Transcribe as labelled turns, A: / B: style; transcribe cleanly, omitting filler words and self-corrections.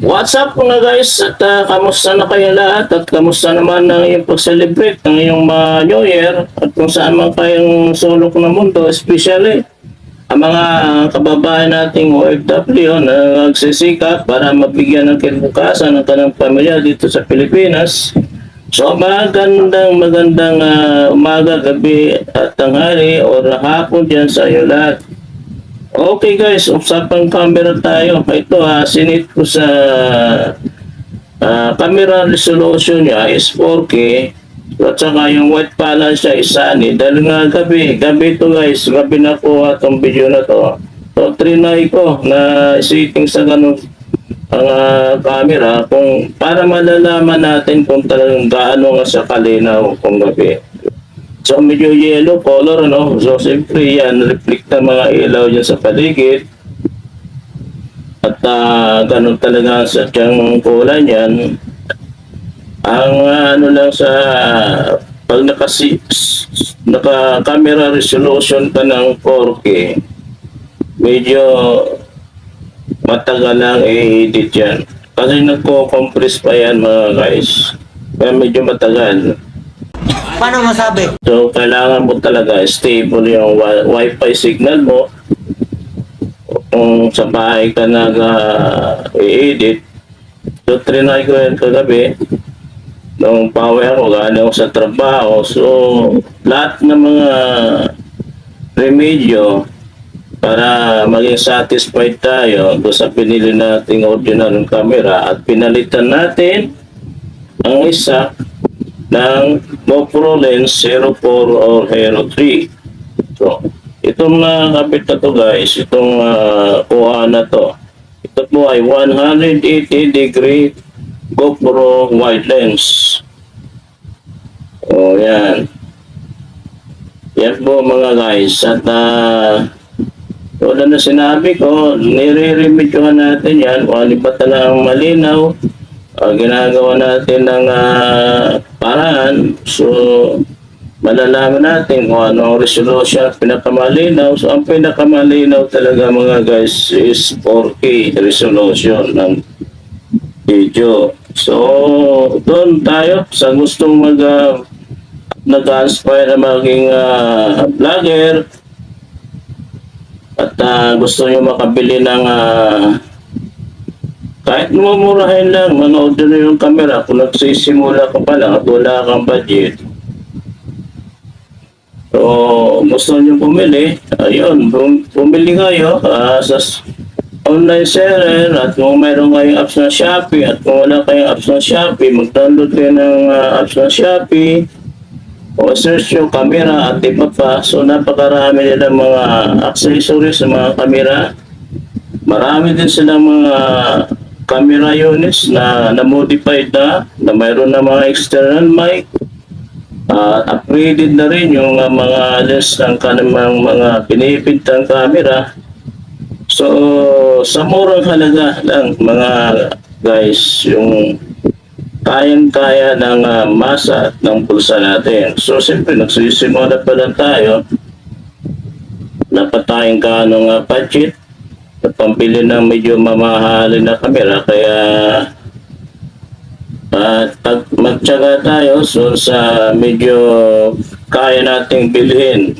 A: What's up mga guys? At kamusta na kayo lahat? At kamusta naman ang iyong pag-celebrate ng iyong New Year? At kung saan man kayong sulok ng mundo, especially ang mga kababayan nating OFW na nagsisikap para mabigyan ng kinabukasan ng kanilang pamilya dito sa Pilipinas. So magandang umaga, gabi at tanghali o hapon dyan sa iyo lahat. Okay guys, usapang camera tayo. Ito sinit ko sa camera resolution niya is 4K at saka yung white balance siya is sunny. Dahil nga gabi ito guys, gabi na po itong video na to. So trinay ko na setting sa ganun ang camera kung para malalaman natin kung talagang gaano nga sa kalinaw kung gabi. So medyo yellow color, ano? So siyempre yan, reflect ng mga ilaw dyan sa paligid. At ganun talaga sa tiyang kulay niyan. Ang ano lang sa pag naka-camera resolution ka ng 4K, medyo matagal lang i-edit yan. Kasi nagko-compress pa yan mga guys. Kaya medyo matagal.
B: Paano masabi?
A: So, kailangan mo talaga stable yung wifi signal mo. Kung sa bahay ka nag-i-edit, so, trinay ko yan kagabi. Nung pauwi ako, galing ako sa trabaho. So, lahat ng mga remedyo para maging satisfied tayo doon sa pinili nating original camera at pinalitan natin ang isa ng GoPro Lens 04 or Hero 3. So, itong kapit na to guys, itong kuha na to, ito po ay 180 degree GoPro wide lens. O yan. Yan po mga guys. At wala na sinabi ko, nire-remedyohan natin yan kung ano ba talagang malinaw. Ginagawa natin ng paraan, so malalaman natin kung ano ang resolution pinakamalinaw. So ang pinakamalinaw talaga mga guys is 4K resolution ng video. So doon tayo sa gustong nag-aspire na maging vlogger at gusto nyo makabili ng kahit mumurahin lang, manood na yung camera kung nagsisimula ka pa lang at wala kang budget. So, gusto nyo bumili, ayun, bumili kayo sa online seller at kung mayroon kayong apps na Shopee at kung wala kayong apps na Shopee, mag-download kayo ng apps na Shopee o search yung camera at iba pa. So, napakarami nila mga accessories sa mga camera. Marami din silang mga camera units na modified na mayroon na mga external mic. Upgraded na rin yung mga lens ng kanang mga pinipintang camera. So, sa murang halaga lang mga guys, yung kayang-kaya ng masa at ng pulsa natin. So, siyempre, nagsisimula pa lang tayo. Dapat tayong kanong budget at pambili ng medyo mamahalin na camera, kaya pag magtyaga tayo so sa medyo kaya nating bilhin